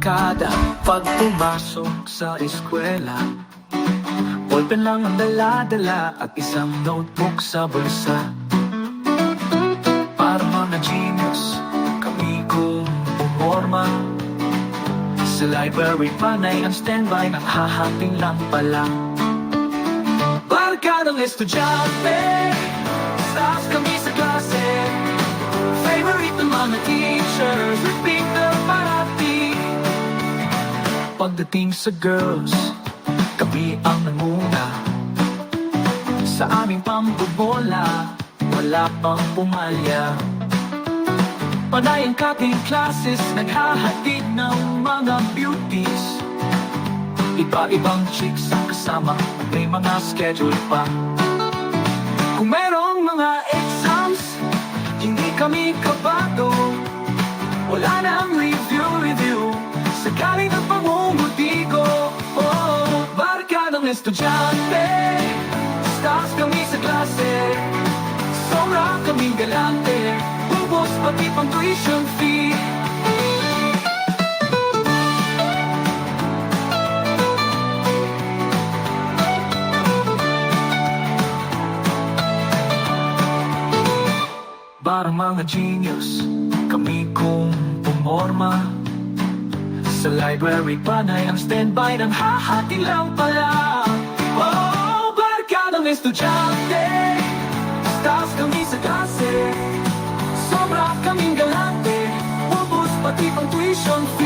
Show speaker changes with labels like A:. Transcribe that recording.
A: barkada. Pag pumasok sa eskwela, ballpen lang ang dala-dala at isang notebook sa bulsa. Para mga genius, kami kung umorma. Sa library panay ang standby, naghahating lang pala. Barkadang estudyante, stars kami sa klase. Favorite ng mga teachers, repeat na parati. Pagdating sa girls, kami ang nanguna. Sa aming pambobola, wala pang pumalya. Panay ang cutting classes, naghahatid ng mga beauties. Iba-ibang chicks ang kasama, may mga schedule pa. Kung merong mga exams, hindi kami kabado. Wala nang review, sakaling ng pangungutigo. Oh, barkadang estudyante, stars kami sa klase. Sobra kaming galante, ubos pati pang tuition fee. Para mga genius, kami kung pumorma. Sa library panay ang standby, nang hahati lang pala. Oh, barkadang estudyante, stars kami sa klase. Sobra kaming galante, ubos pati pang tuition fee.